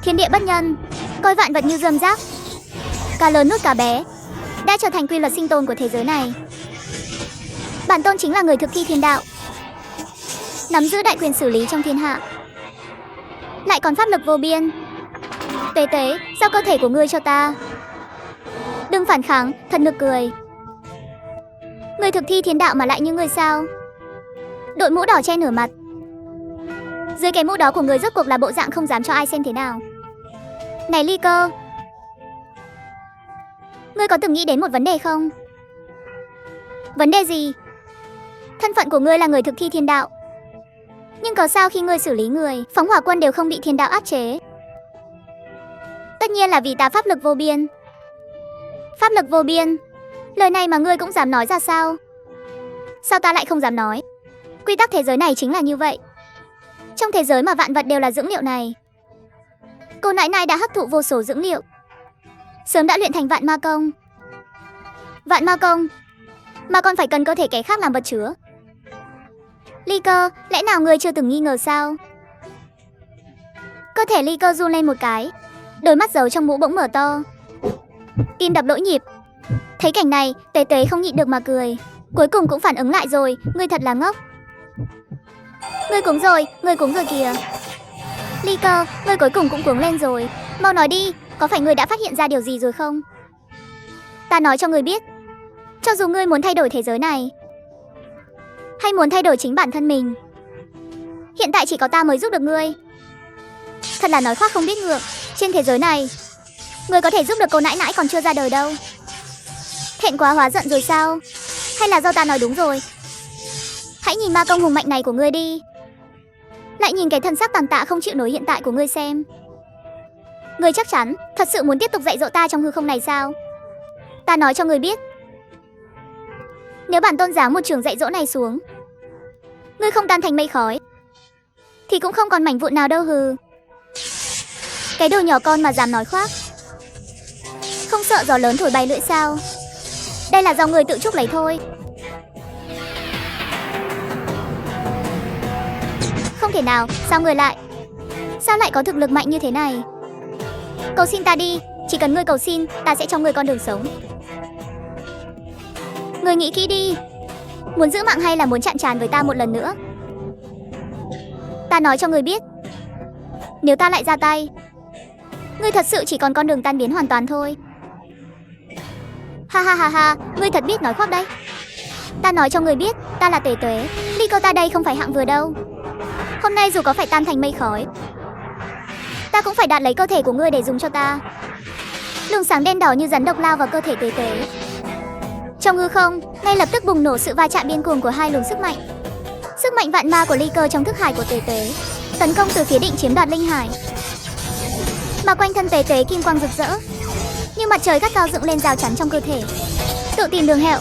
Thiên địa bất nhân, coi vạn vật như rơm rác. Cá lớn nuốt cá bé đã trở thành quy luật sinh tồn của thế giới này. Bản tôn chính là người thực thi thiên đạo, nắm giữ đại quyền xử lý trong thiên hạ, lại còn pháp lực vô biên. Tế tế, giao cơ thể của ngươi cho ta. Đừng phản kháng, thật nực cười. Người thực thi thiên đạo mà lại như ngươi sao? Đội mũ đỏ che nửa mặt. Dưới cái mũ đó của người rốt cuộc là bộ dạng không dám cho ai xem thế nào. Này Ly Cơ, ngươi có từng nghĩ đến một vấn đề không? Vấn đề gì? Thân phận của ngươi là người thực thi thiên đạo, nhưng có sao khi ngươi xử lý người, phóng hỏa quân đều không bị thiên đạo áp chế? Tất nhiên là vì ta pháp lực vô biên. Pháp lực vô biên? Lời này mà ngươi cũng dám nói ra sao? Sao ta lại không dám nói? Quy tắc thế giới này chính là như vậy. Trong thế giới mà vạn vật đều là dưỡng liệu này, cô nãi nãi đã hấp thụ vô số dưỡng liệu, sớm đã luyện thành vạn ma công. Vạn ma công mà còn phải cần cơ thể kẻ khác làm vật chứa. Ly Cơ, lẽ nào ngươi chưa từng nghi ngờ sao? Cơ thể Ly Cơ run lên một cái, đôi mắt giấu trong mũ bỗng mở to, tim đập lỗi nhịp. Thấy cảnh này, Tế Tế không nhịn được mà cười. Cuối cùng cũng phản ứng lại rồi, ngươi thật là ngốc. Ngươi cuống rồi kìa. Ly Cơ, ngươi cuối cùng cũng cuống lên rồi. Mau nói đi, có phải ngươi đã phát hiện ra điều gì rồi không? Ta nói cho ngươi biết, cho dù ngươi muốn thay đổi thế giới này, hay muốn thay đổi chính bản thân mình, hiện tại chỉ có ta mới giúp được ngươi. Thật là nói khoác không biết ngượng. Trên thế giới này, ngươi có thể giúp được cô nãi nãi còn chưa ra đời đâu. Thẹn quá hóa giận rồi sao? Hay là do ta nói đúng rồi? Hãy nhìn ma công hùng mạnh này của ngươi đi, lại nhìn cái thân xác tàn tạ không chịu nổi hiện tại của ngươi xem. Ngươi chắc chắn thật sự muốn tiếp tục dạy dỗ ta trong hư không này sao? Ta nói cho ngươi biết, nếu bản tôn giáng một trường dạy dỗ này xuống, ngươi không tan thành mây khói thì cũng không còn mảnh vụn nào đâu hừ. Cái đồ nhỏ con mà dám nói khoác, không sợ gió lớn thổi bay lưỡi sao? Đây là do ngươi tự chuốc lấy thôi. Không thể nào, sao lại có thực lực mạnh như thế này? Cầu xin ta đi, chỉ cần ngươi cầu xin, ta sẽ cho ngươi con đường sống. Ngươi nghĩ kỹ đi, muốn giữ mạng hay là muốn chạm trán với ta một lần nữa? Ta nói cho ngươi biết, nếu ta lại ra tay, ngươi thật sự chỉ còn con đường tan biến hoàn toàn thôi. Ha ha ha ha, ngươi thật biết nói khoác đấy. Ta nói cho ngươi biết, ta là Tế Tuế, Ly Cơ ta đây không phải hạng vừa đâu. Hôm nay dù có phải tan thành mây khói, ta cũng phải đạt lấy cơ thể của ngươi để dùng cho ta. Luồng sáng đen đỏ như rắn độc lao vào cơ thể Tế Tế. Trong hư không, ngay lập tức bùng nổ sự va chạm điên cuồng của hai luồng sức mạnh. Sức mạnh vạn ma của Ly Cơ trong thức hải của Tế Tế tấn công từ phía định chiếm đoạt linh hải, mà quanh thân Tế Tế kim quang rực rỡ như mặt trời gắt cao dựng lên rào chắn trong cơ thể. Tự tìm đường hẹo,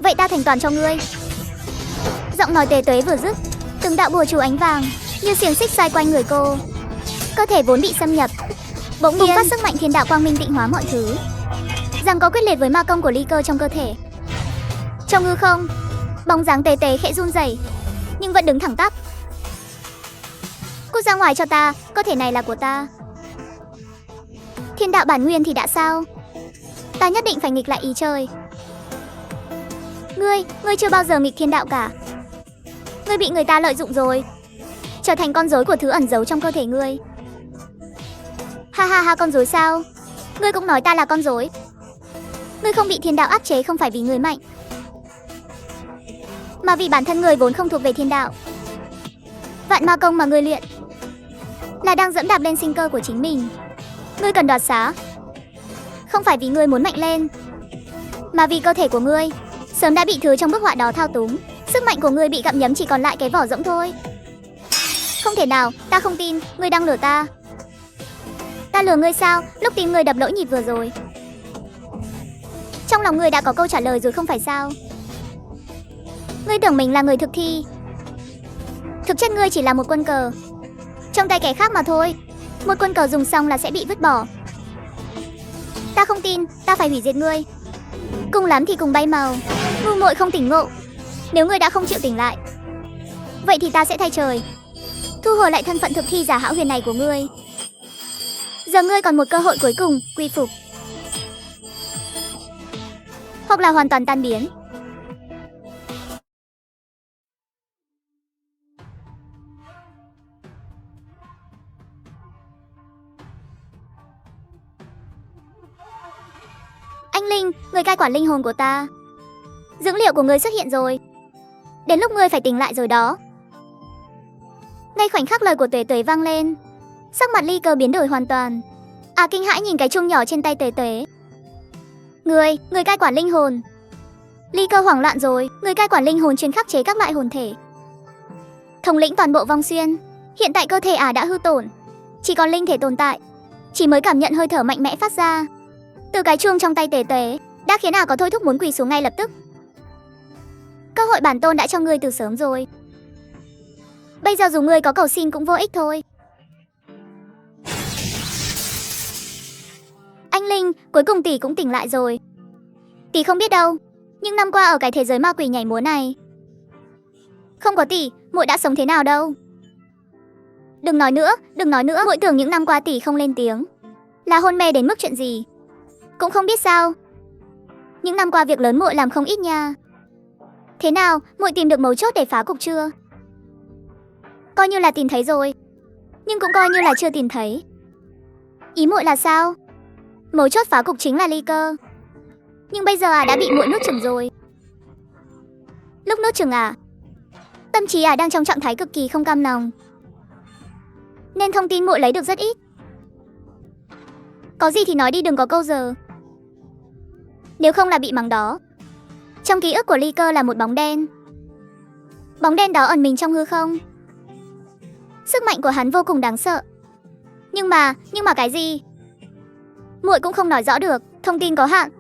vậy ta thành toàn cho ngươi. Giọng nói Tế Tế vừa dứt, từng đạo bùa chú ánh vàng như xiềng xích xoay quanh người cô. Cơ thể vốn bị xâm nhập bỗng bùng phát sức mạnh thiên đạo quang minh tịnh hóa mọi thứ, rằng có quyết liệt với ma công của Ly Cơ trong cơ thể. Trong hư không, bóng dáng Tế Tế khẽ run rẩy nhưng vẫn đứng thẳng tắp. Cút ra ngoài cho ta, cơ thể này là của ta. Thiên đạo bản nguyên thì đã sao? Ta nhất định phải nghịch lại ý trời. Ngươi chưa bao giờ nghịch thiên đạo cả. Ngươi bị người ta lợi dụng rồi, trở thành con rối của thứ ẩn giấu trong cơ thể ngươi. Ha ha ha, con rối sao? Ngươi cũng nói ta là con rối. Ngươi không bị thiên đạo áp chế không phải vì ngươi mạnh, mà vì bản thân ngươi vốn không thuộc về thiên đạo. Vạn ma công mà ngươi luyện là đang dẫm đạp lên sinh cơ của chính mình. Ngươi cần đoạt xá, không phải vì ngươi muốn mạnh lên, mà vì cơ thể của ngươi sớm đã bị thứ trong bức họa đó thao túng. Sức mạnh của ngươi bị gặm nhấm, chỉ còn lại cái vỏ rỗng thôi. Không thể nào, ta không tin, ngươi đang lừa ta. Ta lừa ngươi sao? Lúc tim ngươi đập lỗi nhịp vừa rồi, trong lòng ngươi đã có câu trả lời rồi không phải sao? Ngươi tưởng mình là người thực thi, thực chất ngươi chỉ là một quân cờ trong tay kẻ khác mà thôi. Một quân cờ dùng xong là sẽ bị vứt bỏ. Ta không tin, ta phải hủy diệt ngươi. Cùng lắm thì cùng bay màu. Ngu muội không tỉnh ngộ. Nếu ngươi đã không chịu tỉnh lại, vậy thì ta sẽ thay trời, thu hồi lại thân phận thực thi giả hão huyền này của ngươi. Giờ ngươi còn một cơ hội cuối cùng, quy phục. Hoặc là hoàn toàn tan biến. Anh Linh, người cai quản linh hồn của ta. Dữ liệu của ngươi xuất hiện rồi. Đến lúc ngươi phải tỉnh lại rồi đó. Ngay khoảnh khắc lời của Tuế Tuế vang lên, sắc mặt Ly Cơ biến đổi hoàn toàn. Kinh hãi nhìn cái chuông nhỏ trên tay Tuế Tuế. Người cai quản linh hồn. Ly Cơ hoảng loạn rồi, người cai quản linh hồn chuyên khắc chế các loại hồn thể, thống lĩnh toàn bộ vong xuyên. Hiện tại cơ thể đã hư tổn, chỉ còn linh thể tồn tại. Chỉ mới cảm nhận hơi thở mạnh mẽ phát ra từ cái chuông trong tay Tuế Tuế đã khiến có thôi thúc muốn quỳ xuống ngay lập tức. Cơ hội bản tôn đã cho ngươi từ sớm rồi. Bây giờ dù ngươi có cầu xin cũng vô ích thôi. Anh Linh, cuối cùng tỷ cũng tỉnh lại rồi. Tỷ không biết đâu, những năm qua ở cái thế giới ma quỷ nhảy múa này, không có tỷ, muội đã sống thế nào đâu. Đừng nói nữa, muội tưởng những năm qua tỷ không lên tiếng là hôn mê đến mức chuyện gì. Cũng không biết sao. Những năm qua việc lớn muội làm không ít nha. Thế nào, muội tìm được mấu chốt để phá cục chưa? Coi như là tìm thấy rồi, nhưng cũng coi như là chưa tìm thấy. Ý muội là sao? Mấu chốt phá cục chính là Ly Cơ. Nhưng bây giờ đã bị muội nuốt chửng rồi. Lúc nuốt chửng tâm trí đang trong trạng thái cực kỳ không cam lòng, nên thông tin muội lấy được rất ít. Có gì thì nói đi, đừng có câu giờ. Nếu không là bị mắng đó. Trong ký ức của Ly Cơ là một bóng đen. Bóng đen đó ẩn mình trong hư không. Sức mạnh của hắn vô cùng đáng sợ. Nhưng mà cái gì? Muội cũng không nói rõ được, thông tin có hạn.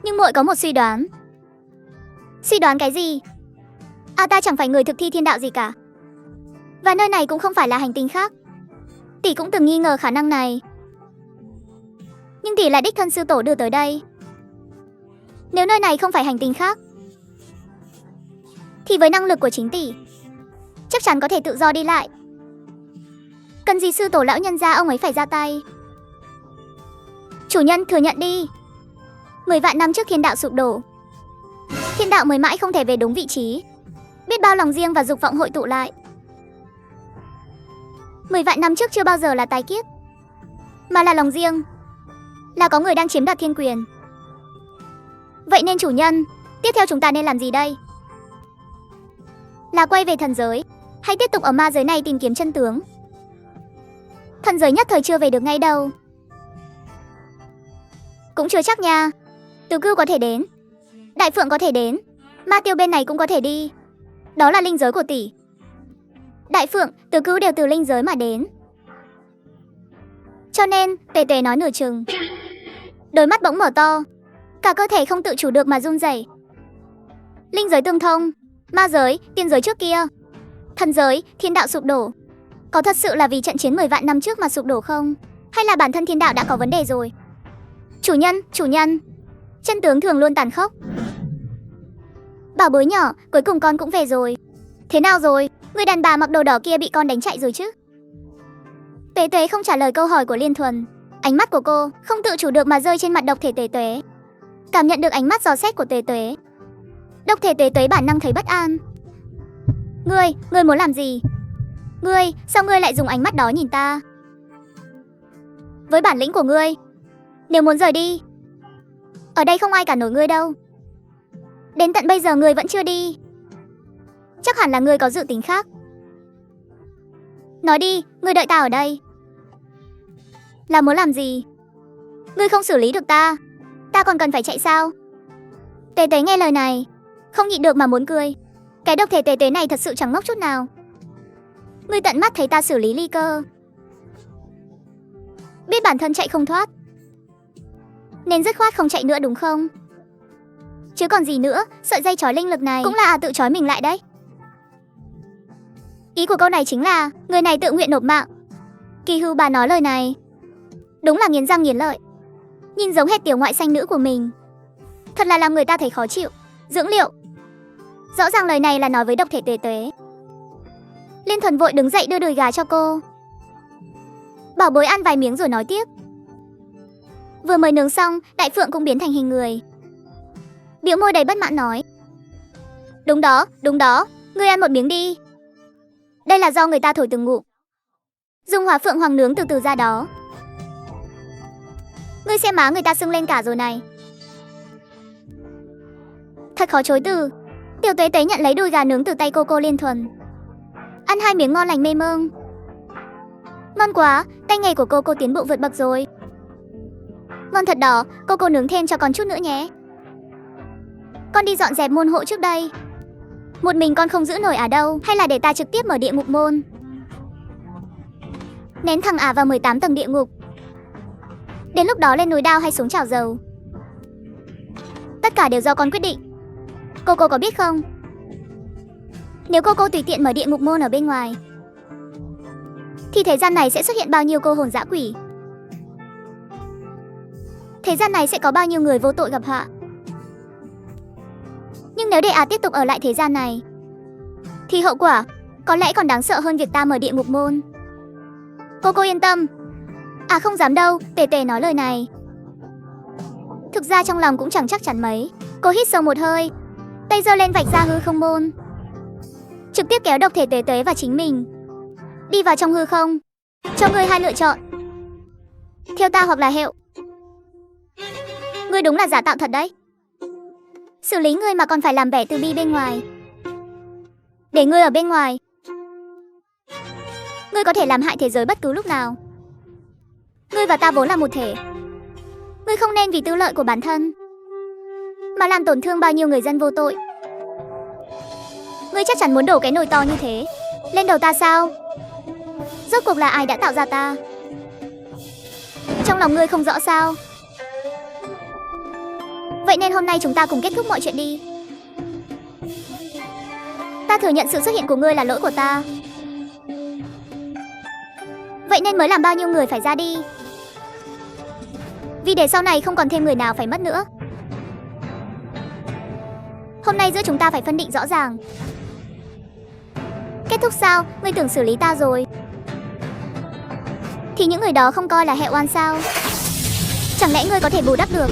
Nhưng muội có một suy đoán. Suy đoán cái gì? Ta chẳng phải người thực thi thiên đạo gì cả. Và nơi này cũng không phải là hành tinh khác. Tỷ cũng từng nghi ngờ khả năng này. Nhưng tỷ là đích thân sư tổ đưa tới đây. Nếu nơi này không phải hành tinh khác, thì với năng lực của chính tỷ, chắc chắn có thể tự do đi lại. Cần gì sư tổ lão nhân gia ông ấy phải ra tay? Chủ nhân thừa nhận đi. 10 vạn năm trước thiên đạo sụp đổ, thiên đạo mới mãi không thể về đúng vị trí. Biết bao lòng riêng và dục vọng hội tụ lại. 10 vạn năm trước chưa bao giờ là tái kiết, mà là lòng riêng, là có người đang chiếm đoạt thiên quyền. Vậy nên chủ nhân, tiếp theo chúng ta nên làm gì đây? Là quay về thần giới, hay tiếp tục ở ma giới này tìm kiếm chân tướng? Thần giới nhất thời chưa về được ngay đâu. Cũng chưa chắc nha. Từ Cưu có thể đến, Đại Phượng có thể đến, Ma Tiêu bên này cũng có thể đi. Đó là linh giới của tỷ. Đại Phượng, Từ Cưu đều từ linh giới mà đến. Cho nên, Tuế Tuế nói nửa chừng, đôi mắt bỗng mở to, cả cơ thể không tự chủ được mà run rẩy. Linh giới tương thông, ma giới, tiên giới trước kia, thần giới, thiên đạo sụp đổ. Có thật sự là vì trận chiến 10 vạn năm trước mà sụp đổ không? Hay là bản thân thiên đạo đã có vấn đề rồi? Chủ nhân, chân tướng thường luôn tàn khốc. Bảo bối nhỏ, cuối cùng con cũng về rồi. Thế nào rồi? Người đàn bà mặc đồ đỏ kia bị con đánh chạy rồi chứ? Tuế Tuế không trả lời câu hỏi của Liên Thuần. Ánh mắt của cô không tự chủ được mà rơi trên mặt độc thể Tuế Tuế. Cảm nhận được ánh mắt dò xét của Tuế Tuế, độc thể Tuế Tuế bản năng thấy bất an. Ngươi muốn làm gì? Sao ngươi lại dùng ánh mắt đó nhìn ta? Với bản lĩnh của ngươi, nếu muốn rời đi, ở đây không ai cản nổi ngươi đâu. Đến tận bây giờ ngươi vẫn chưa đi, chắc hẳn là ngươi có dự tính khác. Nói đi, ngươi đợi ta ở đây là muốn làm gì? Ngươi không xử lý được ta còn cần phải chạy sao? Tuế Tuế nghe lời này, không nhịn được mà muốn cười. Cái độc thể Tuế Tuế này thật sự chẳng ngốc chút nào. Ngươi tận mắt thấy ta xử lý Ly Cơ, biết bản thân chạy không thoát, nên dứt khoát không chạy nữa đúng không? Chứ còn gì nữa, sợi dây trói linh lực này cũng là tự trói mình lại đấy. Ý của câu này chính là người này tự nguyện nộp mạng. Kỳ Hưu bà nói lời này đúng là nghiến răng nghiến lợi, nhìn giống hệt tiểu ngoại xanh nữ của mình. Thật là làm người ta thấy khó chịu. Dưỡng liệu. Rõ ràng lời này là nói với độc thể Tuế Tuế. Liên Thuần vội đứng dậy đưa đùi gà cho cô. Bảo bối ăn vài miếng rồi nói tiếp. Vừa mới nướng xong, Đại Phượng cũng biến thành hình người. Bĩu môi đầy bất mãn nói. Đúng đó, ngươi ăn một miếng đi. Đây là do người ta thổi từng ngụm. Dung Hỏa Phượng Hoàng nướng từ từ ra đó. Ngươi xem má người ta sưng lên cả rồi này. Thật khó chối từ. Tiểu Tuế Tuế nhận lấy đùi gà nướng từ tay Coco Liên Thuần. Ăn 2 miếng ngon lành mê mông. Ngon quá, tay nghề của Coco tiến bộ vượt bậc rồi. Ngon thật đó, Coco nướng thêm cho con chút nữa nhé. Con đi dọn dẹp môn hộ trước đây. Một mình con không giữ nổi à đâu, hay là để ta trực tiếp mở địa ngục môn. Nén thằng ả vào 18 tầng địa ngục. Đến lúc đó lên núi đao hay xuống chảo dầu. Tất cả đều do con quyết định. Coco có biết không? Nếu Coco tùy tiện mở địa ngục môn ở bên ngoài, thì thế gian này sẽ xuất hiện bao nhiêu cô hồn dã quỷ. Thế gian này sẽ có bao nhiêu người vô tội gặp họa. Nhưng nếu để ả tiếp tục ở lại thế gian này, thì hậu quả có lẽ còn đáng sợ hơn việc ta mở địa ngục môn. Coco yên tâm. À không dám đâu, Tề Tề nói lời này. Thực ra trong lòng cũng chẳng chắc chắn mấy. Cô hít sâu một hơi, tay giơ lên vạch ra hư không môn, trực tiếp kéo độc thể Tề Tề và chính mình đi vào trong hư không. Cho ngươi 2 lựa chọn, theo ta hoặc là hẹo. Ngươi đúng là giả tạo thật đấy. Xử lý ngươi mà còn phải làm vẻ từ bi bên ngoài. Để ngươi ở bên ngoài, ngươi có thể làm hại thế giới bất cứ lúc nào. Ngươi và ta vốn là một thể. Ngươi không nên vì tư lợi của bản thân mà làm tổn thương bao nhiêu người dân vô tội. Ngươi chắc chắn muốn đổ cái nồi to như thế lên đầu ta sao? Rốt cuộc là ai đã tạo ra ta? Trong lòng ngươi không rõ sao? Vậy nên hôm nay chúng ta cùng kết thúc mọi chuyện đi. Ta thừa nhận sự xuất hiện của ngươi là lỗi của ta. Vậy nên mới làm bao nhiêu người phải ra đi. Vì để sau này không còn thêm người nào phải mất nữa. Hôm nay giữa chúng ta phải phân định rõ ràng. Kết thúc sao? Ngươi tưởng xử lý ta rồi thì những người đó không coi là hệ oan sao? Chẳng lẽ ngươi có thể bù đắp được?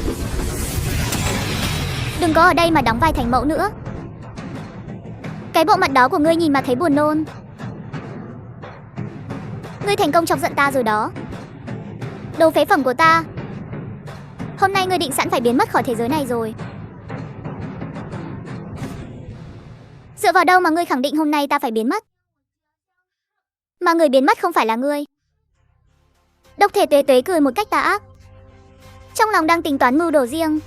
Đừng có ở đây mà đóng vai thành mẫu nữa. Cái bộ mặt đó của ngươi nhìn mà thấy buồn nôn. Ngươi thành công chọc giận ta rồi đó. Đồ phế phẩm của ta. Hôm nay ngươi định sẵn phải biến mất khỏi thế giới này rồi. Dựa vào đâu mà ngươi khẳng định hôm nay ta phải biến mất? Mà người biến mất không phải là ngươi. Độc thể Tuế Tuế cười một cách tà ác, trong lòng đang tính toán mưu đồ riêng.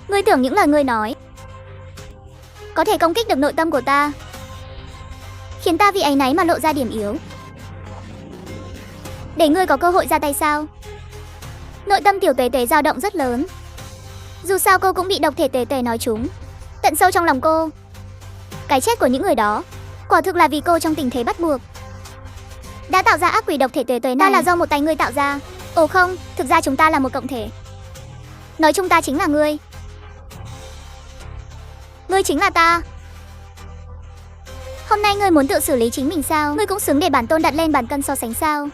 Ngươi tưởng những lời ngươi nói có thể công kích được nội tâm của ta, khiến ta vì áy náy mà lộ ra điểm yếu, để ngươi có cơ hội ra tay sao? Nội tâm tiểu Tuế Tuế dao động rất lớn. Dù sao cô cũng bị độc thể Tuế Tuế nói trúng tận sâu trong lòng cô. Cái chết của những người đó quả thực là vì cô trong tình thế bắt buộc đã tạo ra ác quỷ độc thể Tuế Tuế này. Ta là do một tay ngươi tạo ra. Ồ không, thực ra chúng ta là một cộng thể. Nói chung ta chính là ngươi. Ngươi chính là ta. Hôm nay ngươi muốn tự xử lý chính mình sao? Ngươi cũng xứng để bản tôn đặt lên bàn cân so sánh sao?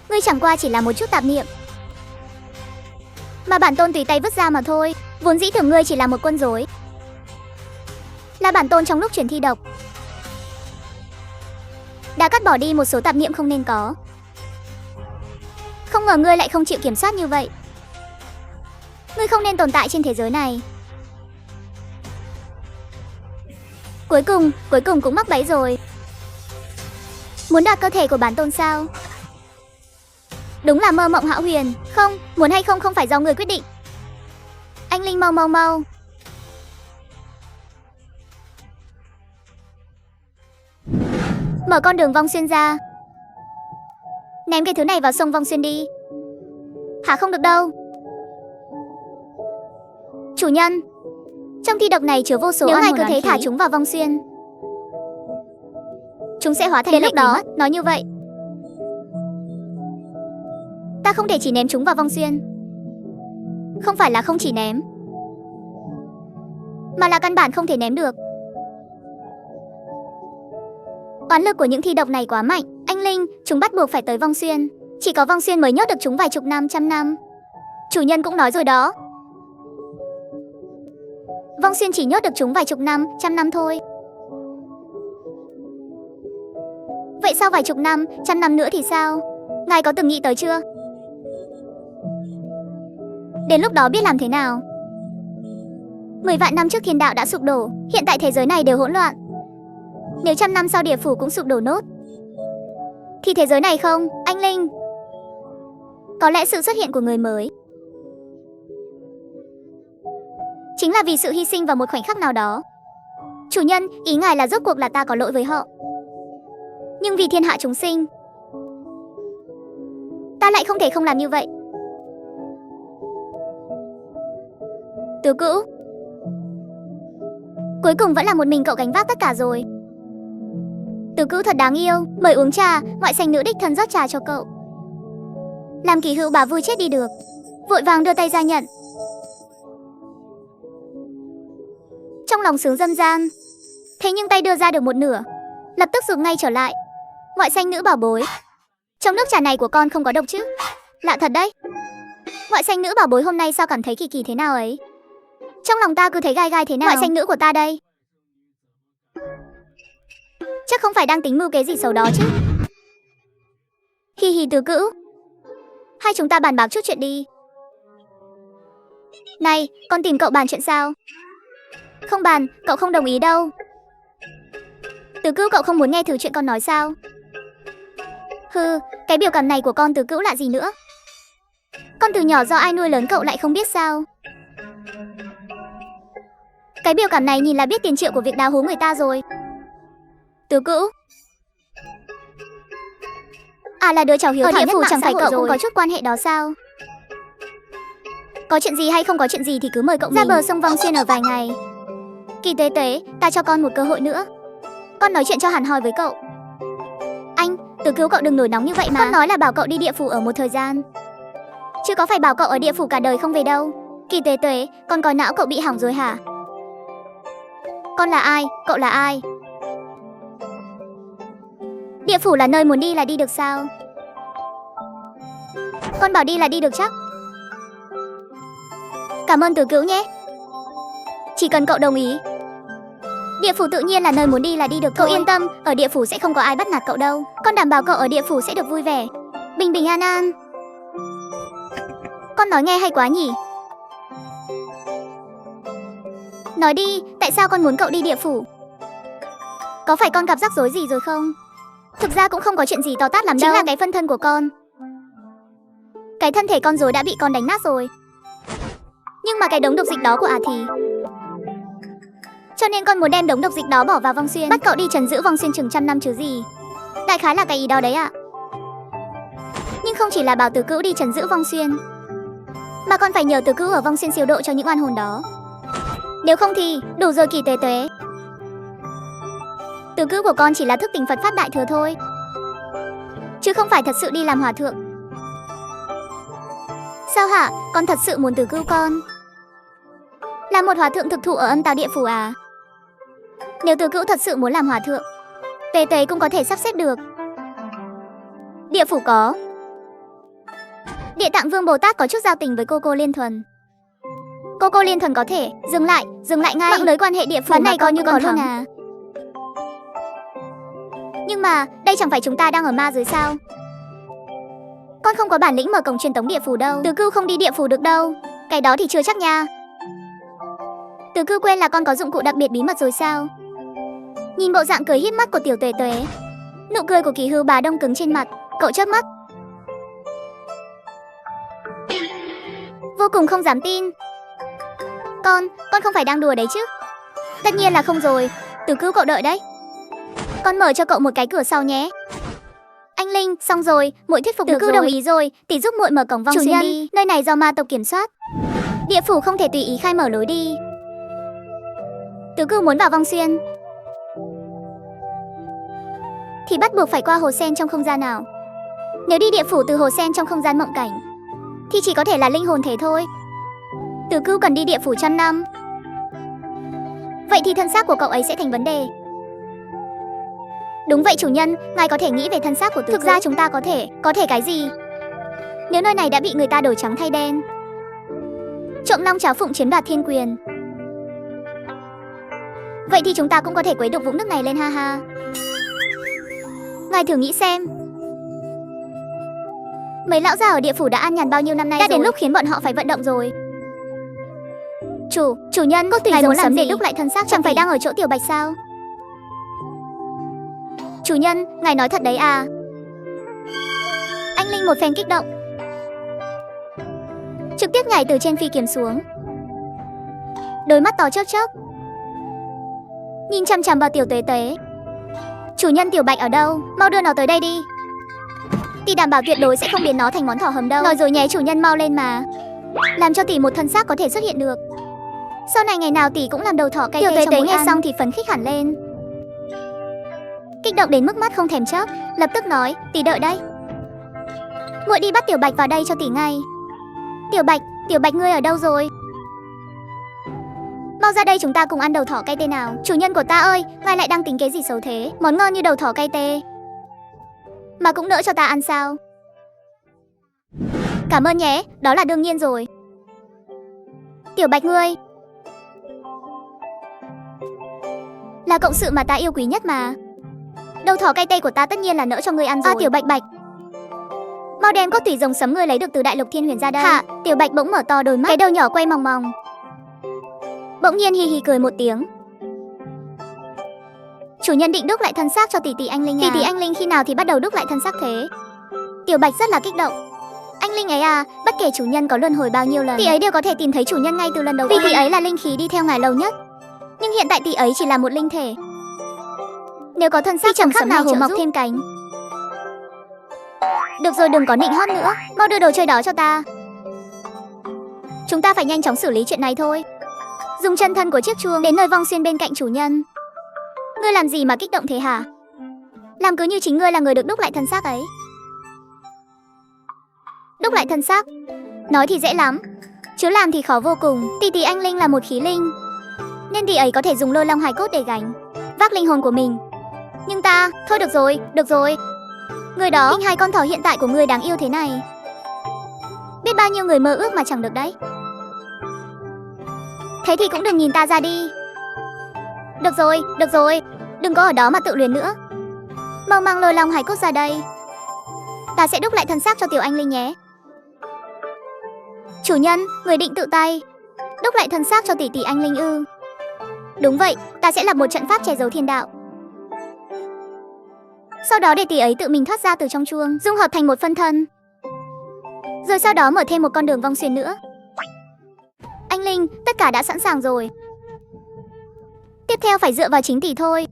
Ngươi chẳng qua chỉ là một chút tạp niệm mà bản tôn tùy tay vứt ra mà thôi. Vốn dĩ tưởng ngươi chỉ là một quân rối, là bản tôn trong lúc chuyển thi độc đã cắt bỏ đi một số tạp niệm không nên có. Không ngờ ngươi lại không chịu kiểm soát như vậy. Ngươi không nên tồn tại trên thế giới này. Cuối cùng cũng mắc bẫy rồi. Muốn đoạt cơ thể của bản tôn sao? Đúng là mơ mộng hão huyền. Không, muốn hay không không phải do người quyết định. Anh Linh mau. Mở con đường vong xuyên ra. Ném cái thứ này vào sông vong xuyên đi. Hả, không được đâu. Chủ nhân, trong thi độc này chứa vô số. Nếu ngài cứ thế thả chúng vào vong xuyên, chúng sẽ hóa thành đến lúc đó. Nói như vậy, ta không thể chỉ ném chúng vào vong xuyên. Không phải là không chỉ ném, mà là căn bản không thể ném được. Oán lực của những thi độc này quá mạnh. Anh Linh, chúng bắt buộc phải tới vong xuyên. Chỉ có Vong Xuyên mới nhốt được chúng vài chục năm, trăm năm. Chủ nhân cũng nói rồi đó. Vong Xuyên chỉ nhốt được chúng vài chục năm, trăm năm thôi. Vậy sao vài chục năm, trăm năm nữa thì sao? Ngài có từng nghĩ tới chưa? Đến lúc đó biết làm thế nào? 10 vạn năm trước thiên đạo đã sụp đổ, hiện tại thế giới này đều hỗn loạn. Nếu trăm năm sau địa phủ cũng sụp đổ nốt, thì thế giới này không, anh Linh? Có lẽ sự xuất hiện của người mới chính là vì sự hy sinh vào một khoảnh khắc nào đó. Chủ nhân, ý ngài là rốt cuộc là ta có lỗi với họ. Nhưng vì thiên hạ chúng sinh, ta lại không thể không làm như vậy. Tứ Cữu, cuối cùng vẫn là một mình cậu gánh vác tất cả rồi. Tứ Cữu thật đáng yêu, mời uống trà, ngoại xanh nữ đích thân rót trà cho cậu. Làm Kỳ Hữu bà vui chết đi được, vội vàng đưa tay ra nhận. Trong lòng sướng dâm gian, thế nhưng tay đưa ra được một nửa, lập tức rụt ngay trở lại. Ngoại xanh nữ bảo bối, trong nước trà này của con không có độc chứ? Lạ thật đấy. Ngoại xanh nữ bảo bối hôm nay sao cảm thấy kỳ kỳ thế nào ấy? Trong lòng ta cứ thấy gai gai thế nào. Ngoại xanh nữ của ta đây, chắc không phải đang tính mưu kế gì xấu đó chứ? Hi hi Tứ Cữu, hai chúng ta bàn bạc chút chuyện đi. Này, con tìm cậu bàn chuyện sao? Không bàn, cậu không đồng ý đâu. Tứ Cữu, cậu không muốn nghe thử chuyện con nói sao? Hừ, cái biểu cảm này của con Tứ Cữu lạ gì nữa? Con từ nhỏ do ai nuôi lớn cậu lại không biết sao? Cái biểu cảm này nhìn là biết tiền triệu của việc đào hố người ta rồi. Tứ Cữu, à là đứa cháu hiếu thảo nhất mạng xã hội rồi. Cũng có chút quan hệ đó sao? Có chuyện gì hay không có chuyện gì thì cứ mời cậu ra bờ sông Vong Xuyên ở vài ngày. Kỳ Tuế Tuế, ta cho con một cơ hội nữa. Con nói chuyện cho hẳn hoi với cậu. Anh, Tứ Cữu, cậu đừng nổi nóng như vậy mà. Con nói là bảo cậu đi địa phủ ở một thời gian, chứ có phải bảo cậu ở địa phủ cả đời không về đâu. Kỳ Tuế Tuế, con có não cậu bị hỏng rồi hả? Con là ai? Cậu là ai? Địa phủ là nơi muốn đi là đi được sao? Con bảo đi là đi được chắc? Cảm ơn Tứ Cữu nhé. Chỉ cần cậu đồng ý, địa phủ tự nhiên là nơi muốn đi là đi được thôi. Cậu yên tâm, ở địa phủ sẽ không có ai bắt nạt cậu đâu. Con đảm bảo cậu ở địa phủ sẽ được vui vẻ, bình bình an an. Con nói nghe hay quá nhỉ? Nói đi, tại sao con muốn cậu đi địa phủ? Có phải con gặp rắc rối gì rồi không? Thực ra cũng không có chuyện gì to tát lắm đâu. Chính là cái phân thân của con. Cái thân thể con rồi đã bị con đánh nát rồi. Nhưng mà cái đống độc dịch đó của thì cho nên con muốn đem đống độc dịch đó bỏ vào Vong Xuyên, bắt cậu đi trấn giữ Vong Xuyên chừng trăm năm chứ gì. Đại khái là cái ý đó đấy ạ. Nhưng không chỉ là bảo Tứ Cữu đi trấn giữ Vong Xuyên, mà con phải nhờ Tứ Cữu ở Vong Xuyên siêu độ cho những oan hồn đó. Nếu không thì đủ rồi Kỳ Tuế Tuế. Tứ Cữu của con chỉ là thức tỉnh Phật pháp đại thừa thôi, chứ không phải thật sự đi làm hòa thượng. Sao hả? Con thật sự muốn Tứ Cữu con là một hòa thượng thực thụ ở âm tào địa phủ à? Nếu Tứ Cữu thật sự muốn làm hòa thượng, Tuế Tuế cũng có thể sắp xếp được. Địa phủ có Địa Tạng Vương Bồ Tát có chút giao tình với cô Liên Thuần. Cô Liên Thuần có thể dừng lại ngay. Mạng lưới quan hệ địa phủ này coi như còn luôn à? Nhưng mà đây chẳng phải chúng ta đang ở ma giới sao? Con không có bản lĩnh mở cổng truyền tống địa phủ đâu. Tứ Cữu không đi địa phủ được đâu. Cái đó thì chưa chắc nha. Tứ Cữu quên là con có dụng cụ đặc biệt bí mật rồi sao? Nhìn bộ dạng cười híp mắt của tiểu Tuế Tuế, nụ cười của Kỳ Hữu bà đông cứng trên mặt, cậu chớp mắt, vô cùng không dám tin. Con không phải đang đùa đấy chứ? Tất nhiên là không rồi. Tứ Cữu, cậu đợi đấy, con mở cho cậu một cái cửa sau nhé. Anh Linh, xong rồi, muội thuyết phục Tứ Cữu đồng ý rồi, tỷ giúp muội mở cổng Vong Xuyên đi. Nơi này do ma tộc kiểm soát, địa phủ không thể tùy ý khai mở lối đi. Tứ Cữu muốn vào Vong Xuyên thì bắt buộc phải qua hồ sen trong không gian nào. Nếu đi địa phủ từ hồ sen trong không gian mộng cảnh thì chỉ có thể là linh hồn thể thôi. Tứ Cữu cần đi địa phủ trăm năm, vậy thì thân xác của cậu ấy sẽ thành vấn đề. Đúng vậy chủ nhân, ngài có thể nghĩ về thân xác của Tứ Cữu. Thực ra chúng ta có thể cái gì? Nếu nơi này đã bị người ta đổi trắng thay đen, trộm long cháo phụng chiếm đoạt thiên quyền, vậy thì chúng ta cũng có thể quấy được vũng nước này lên ha ha. Ngài thử nghĩ xem, mấy lão già ở địa phủ đã an nhàn bao nhiêu năm nay đã rồi. Đến lúc khiến bọn họ phải vận động rồi. Chủ nhân, cốt tùy giống sấm để đúc lại thân xác chẳng phải đang ở chỗ Tiểu Bạch sao? Chủ nhân, ngài nói thật đấy à? Anh Linh một phen kích động, trực tiếp nhảy từ trên phi kiếm xuống, đôi mắt to chớp chớp, nhìn chằm chằm vào Tiểu Tuế Tuế. Chủ nhân, Tiểu Bạch ở đâu? Mau đưa nó tới đây đi. Tỷ đảm bảo tuyệt đối sẽ không biến nó thành món thỏ hầm đâu. Nói rồi nhé, chủ nhân mau lên mà, làm cho tỷ một thân xác có thể xuất hiện được. Sau này ngày nào tỷ cũng làm đầu thỏ cay tê. Tiểu Tuế Tuế nghe xong thì phấn khích hẳn lên, kích động đến mức mắt không thèm chớp, lập tức nói, tỷ đợi đây. Muội đi bắt Tiểu Bạch vào đây cho tỷ ngay. Tiểu Bạch ngươi ở đâu rồi? Mau ra đây, chúng ta cùng ăn đầu thỏ cay tê nào. Chủ nhân của ta ơi, ngài lại đang tính kế gì xấu thế? Món ngon như đầu thỏ cay tê mà cũng nỡ cho ta ăn sao? Cảm ơn nhé, đó là đương nhiên rồi. Tiểu Bạch ngươi là cộng sự mà ta yêu quý nhất mà. Đầu thỏ cay tê của ta tất nhiên là nỡ cho ngươi ăn rồi. Tiểu Bạch Bạch, mau đem cốt tủy rồng sấm ngươi lấy được từ Đại Lục Thiên Huyền ra đây. Hả? Tiểu Bạch bỗng mở to đôi mắt, cái đầu nhỏ quay mòng mòng, bỗng nhiên hi hi cười một tiếng. Chủ nhân định đúc lại thân xác cho tỷ tỷ Anh Linh à? Tỷ tỷ Anh Linh khi nào thì bắt đầu đúc lại thân xác thế? Tiểu Bạch rất là kích động. Anh Linh ấy à, bất kể chủ nhân có luân hồi bao nhiêu lần, tỷ ấy đều có thể tìm thấy chủ nhân ngay từ lần đầu. Vì tỷ ấy là linh khí đi theo ngài lâu nhất. Nhưng hiện tại tỷ ấy chỉ là một linh thể, nếu có thân xác chẳng khác nào hổ mọc thêm cánh. Được rồi, đừng có nịnh hót nữa, mau đưa đồ chơi đó cho ta. Chúng ta phải nhanh chóng xử lý chuyện này thôi. Dùng chân thân của chiếc chuông đến nơi vong xuyên bên cạnh chủ nhân. Ngươi làm gì mà kích động thế hả? Làm cứ như chính ngươi là người được đúc lại thân xác ấy. Đúc lại thân xác, nói thì dễ lắm, chứ làm thì khó vô cùng. Tỷ tỷ Anh Linh là một khí linh, nên tỷ ấy có thể dùng lôi long hài cốt để gánh vác linh hồn của mình. Nhưng ta, thôi được rồi. Người đó, linh hai con thỏ hiện tại của ngươi đáng yêu thế này, biết bao nhiêu người mơ ước mà chẳng được đấy. Thế thì cũng đừng nhìn ta ra đi. Được rồi, đừng có ở đó mà tự luyến nữa. Mau mang lôi long hài cốt ra đây, ta sẽ đúc lại thân xác cho tiểu Anh Linh nhé. Chủ nhân, người định tự tay đúc lại thân xác cho tỷ tỷ Anh Linh ư? Đúng vậy, ta sẽ lập một trận pháp che giấu thiên đạo, sau đó để tỷ ấy tự mình thoát ra từ trong chuông, dung hợp thành một phân thân, rồi sau đó mở thêm một con đường vong xuyên nữa. Anh Linh, tất cả đã sẵn sàng rồi, tiếp theo phải dựa vào chính tỷ thôi.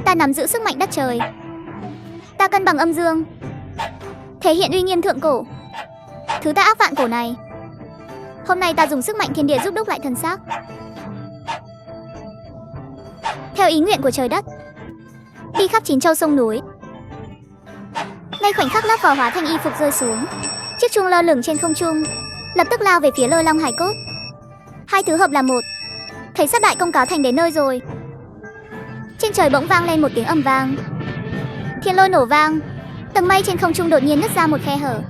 Ta nắm giữ sức mạnh đất trời, ta cân bằng âm dương, thể hiện uy nghiêm thượng cổ, thứ ta ác vạn cổ này. Hôm nay ta dùng sức mạnh thiên địa giúp đúc lại thân xác, theo ý nguyện của trời đất, đi khắp 9 châu sông núi. Ngay khoảnh khắc lớp vỏ hóa thành y phục rơi xuống, chiếc chuông lơ lửng trên không trung, lập tức lao về phía lôi long hải cốt. Hai thứ hợp là một, thấy sắp đại công cáo thành đến nơi rồi. Trên trời bỗng vang lên một tiếng ầm vang, thiên lôi nổ vang, tầng mây trên không trung đột nhiên nứt ra một khe hở.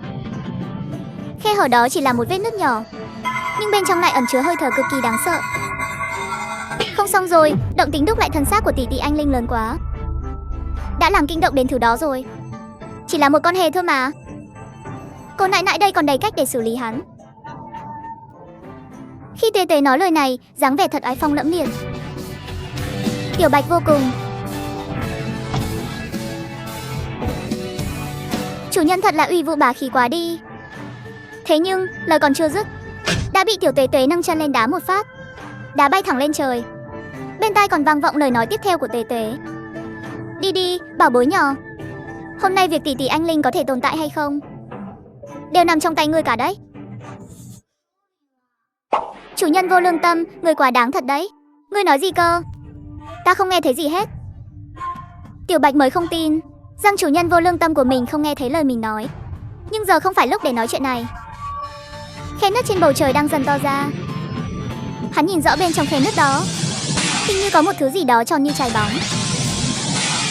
Khe hở đó chỉ là một vết nứt nhỏ, nhưng bên trong lại ẩn chứa hơi thở cực kỳ đáng sợ. Không xong rồi, động tính đúc lại thân xác của tỷ tỷ Anh Linh lớn quá, đã làm kinh động đến thứ đó rồi. Chỉ là một con hề thôi mà, cô nại nại đây còn đầy cách để xử lý hắn. Khi Tuế Tuế nói lời này, dáng vẻ thật ái phong lẫm liệt. Tiểu Bạch vô cùng. Chủ nhân thật là uy vũ bá khí quá đi. Thế nhưng, lời còn chưa dứt, đã bị tiểu Tuế Tuế nâng chân lên đá một phát, đá bay thẳng lên trời. Bên tai còn vang vọng lời nói tiếp theo của Tuế Tuế. Đi đi, bảo bối nhỏ, hôm nay việc tỷ tỷ Anh Linh có thể tồn tại hay không, đều nằm trong tay ngươi cả đấy. Chủ nhân vô lương tâm, ngươi quá đáng thật đấy. Ngươi nói gì cơ? Ta không nghe thấy gì hết. Tiểu Bạch mới không tin rằng chủ nhân vô lương tâm của mình không nghe thấy lời mình nói. Nhưng giờ không phải lúc để nói chuyện này. Khe nứt trên bầu trời đang dần to ra, Hắn nhìn rõ bên trong khe nứt đó, hình như có một thứ gì đó tròn như trái bóng.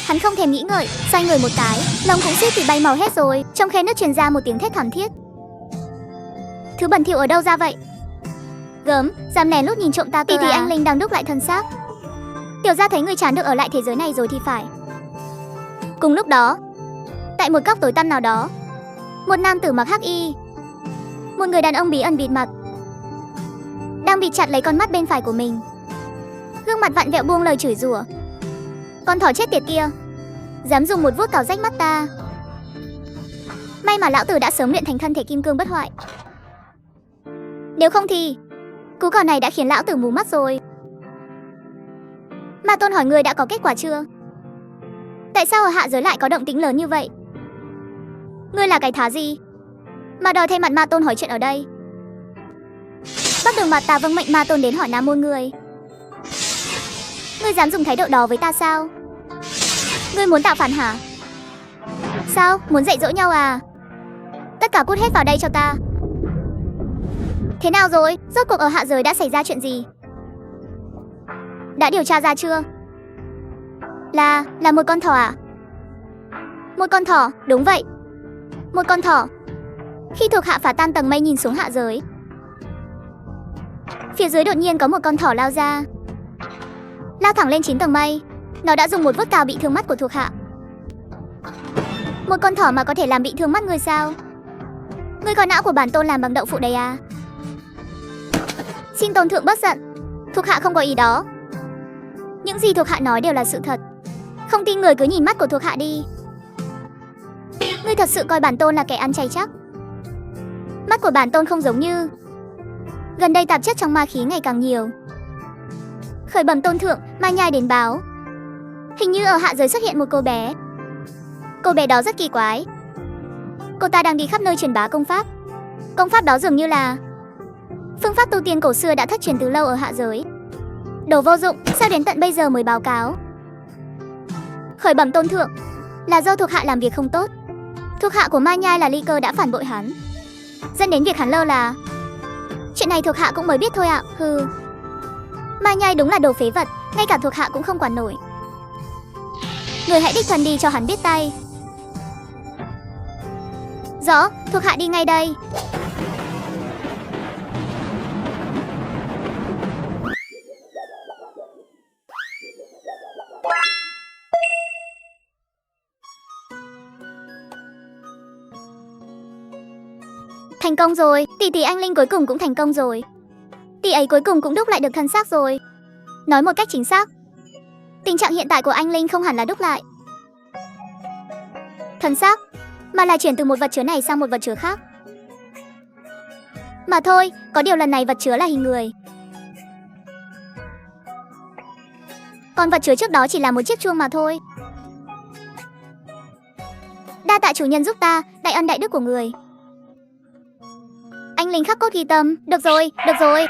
Hắn không thèm nghĩ ngợi, xoay người một cái, lông cũng suýt thì bay màu hết rồi. Trong khe nứt truyền ra một tiếng thét thảm thiết. Thứ bẩn thỉu ở đâu ra vậy? Gớm, dám lén lút nhìn trộm ta cơ à? Tỷ Anh Linh đang đúc lại thân xác. Tiểu gia thấy người chán được ở lại thế giới này rồi thì phải. Cùng lúc đó, tại một góc tối tăm nào đó, một nam tử mặc hắc y, một người đàn ông bí ẩn bịt mặt, đang bịt chặt lấy con mắt bên phải của mình. Gương mặt vặn vẹo buông lời chửi rủa. Con thỏ chết tiệt kia, dám dùng một vuốt cào rách mắt ta. May mà lão tử đã sớm luyện thành thân thể kim cương bất hoại. Nếu không thì cú cào này đã khiến lão tử mù mắt rồi. Ma Tôn hỏi người đã có kết quả chưa? Tại sao ở hạ giới lại có động tĩnh lớn như vậy? Ngươi là cái thá gì mà đòi thay mặt Ma Tôn hỏi chuyện ở đây? Bắc Đường Mặt ta vâng mệnh Ma Tôn đến hỏi Nam môn ngươi. Ngươi dám dùng thái độ đó với ta sao? Ngươi muốn tạo phản hả? Sao? Muốn dạy dỗ nhau à? Tất cả cút hết vào đây cho ta. Thế nào rồi? Rốt cuộc ở hạ giới đã xảy ra chuyện gì? Đã điều tra ra chưa? Là một con thỏ à? Một con thỏ, đúng vậy. Một con thỏ. Khi thuộc hạ phá tan tầng mây nhìn xuống hạ giới, phía dưới đột nhiên có một con thỏ lao ra, lao thẳng lên 9 tầng mây. Nó đã dùng một vuốt cào bị thương mắt của thuộc hạ. Một con thỏ mà có thể làm bị thương mắt ngươi sao? Ngươi có não của bản tôn làm bằng đậu phụ đấy à? Xin tôn thượng bớt giận, thuộc hạ không có ý đó. Những gì thuộc hạ nói đều là sự thật. Không tin người cứ nhìn mắt của thuộc hạ đi. Ngươi thật sự coi bản tôn là kẻ ăn chay chắc? Mắt của bản tôn không giống như. Gần đây tạp chất trong ma khí ngày càng nhiều. Khởi bẩm tôn thượng, ma nhai đến báo, hình như ở hạ giới xuất hiện một cô bé. Cô bé đó rất kỳ quái. Cô ta đang đi khắp nơi truyền bá công pháp. Công pháp đó dường như là phương pháp tu tiên cổ xưa đã thất truyền từ lâu ở hạ giới. Đồ vô dụng, sao đến tận bây giờ mới báo cáo? Khởi bẩm tôn thượng, là do thuộc hạ làm việc không tốt. Thuộc hạ của ma nhai là Ly Cơ đã phản bội hắn, dẫn đến việc hắn lơ là. Chuyện này thuộc hạ cũng mới biết thôi ạ. Hừ. Ma nhai đúng là đồ phế vật, ngay cả thuộc hạ cũng không quản nổi. Người hãy đích thân đi cho hắn biết tay. Rõ, thuộc hạ đi ngay đây. Thành công rồi, tỷ Anh Linh cuối cùng cũng thành công rồi. Tỷ ấy cuối cùng cũng đúc lại được thân xác rồi. Nói một cách chính xác, tình trạng hiện tại của anh Linh không hẳn là đúc lại thân xác, mà là chuyển từ một vật chứa này sang một vật chứa khác. Mà thôi, có điều lần này vật chứa là hình người. Còn vật chứa trước đó chỉ là một chiếc chuông mà thôi. Đa tạ chủ nhân giúp ta, đại ân đại đức của người. Anh Linh khắc cốt ghi tâm. Được rồi, được rồi.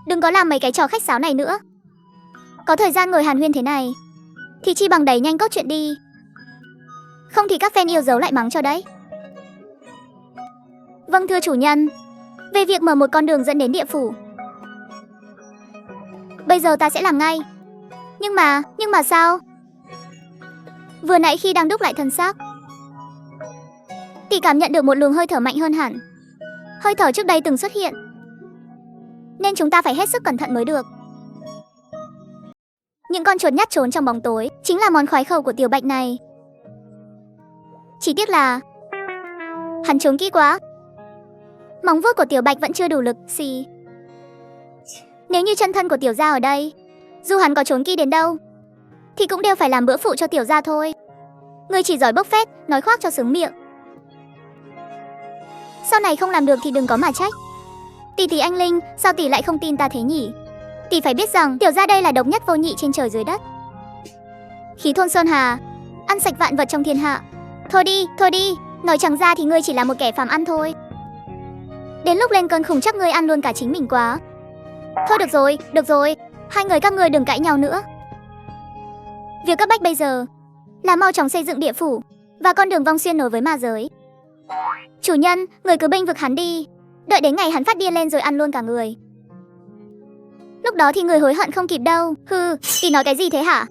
Đừng có làm mấy cái trò khách sáo này nữa. Có thời gian ngồi hàn huyên thế này thì chi bằng đẩy nhanh cốt chuyện đi. Không thì các fan yêu dấu lại mắng cho đấy. Vâng thưa chủ nhân. Về việc mở một con đường dẫn đến địa phủ, bây giờ ta sẽ làm ngay. Nhưng mà sao? Vừa nãy khi đang đúc lại thân xác, tỷ cảm nhận được một luồng hơi thở mạnh hơn hẳn. Hơi thở trước đây từng xuất hiện, nên chúng ta phải hết sức cẩn thận mới được. Những con chuột nhắt trốn trong bóng tối chính là món khoái khẩu của tiểu bạch này. Chỉ tiếc là hắn trốn kỹ quá. Móng vuốt của tiểu bạch vẫn chưa đủ lực. Xì. Nếu như chân thân của tiểu gia ở đây, dù hắn có trốn kỹ đến đâu thì cũng đều phải làm bữa phụ cho tiểu gia thôi. Ngươi chỉ giỏi bốc phét, nói khoác cho sướng miệng. Sau này không làm được thì đừng có mà trách. Tỷ Anh Linh, sao tỷ lại không tin ta thế nhỉ? Tỷ phải biết rằng tiểu gia đây là độc nhất vô nhị trên trời dưới đất. Khí thôn sơn hà, ăn sạch vạn vật trong thiên hạ. Thôi đi, nói chẳng ra thì ngươi chỉ là một kẻ phàm ăn thôi. Đến lúc lên cơn khủng chắc ngươi ăn luôn cả chính mình quá. Thôi được rồi, hai người các ngươi đừng cãi nhau nữa. Việc cấp bách bây giờ là mau chóng xây dựng địa phủ và con đường vong xuyên nối với ma giới. Chủ nhân, người cứ bênh vực hắn đi, đợi đến ngày hắn phát điên lên rồi ăn luôn cả người. Lúc đó thì người hối hận không kịp đâu. Hừ, tỷ nói cái gì thế hả?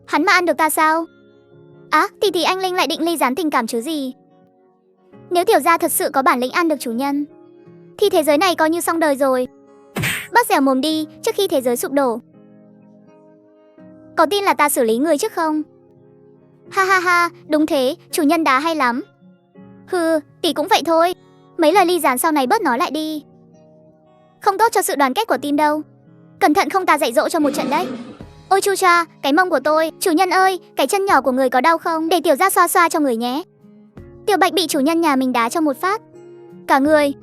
Hắn mà ăn được ta sao? Á, thì anh Linh lại định ly gián tình cảm chứ gì. Nếu tiểu gia thật sự có bản lĩnh ăn được chủ nhân thì thế giới này coi như xong đời rồi. Bớt dẻo mồm đi trước khi thế giới sụp đổ. Có tin là ta xử lý người trước không? Ha ha ha, đúng thế, chủ nhân đá hay lắm. Hừ, tỷ cũng vậy thôi. Mấy lời ly gián sau này bớt nói lại đi. Không tốt cho sự đoàn kết của team đâu. Cẩn thận không ta dạy dỗ cho một trận đấy. Ôi chu cha, cái mông của tôi. Chủ nhân ơi, cái chân nhỏ của người có đau không? Để tiểu gia xoa xoa cho người nhé. Tiểu Bạch bị chủ nhân nhà mình đá cho một phát. Cả người.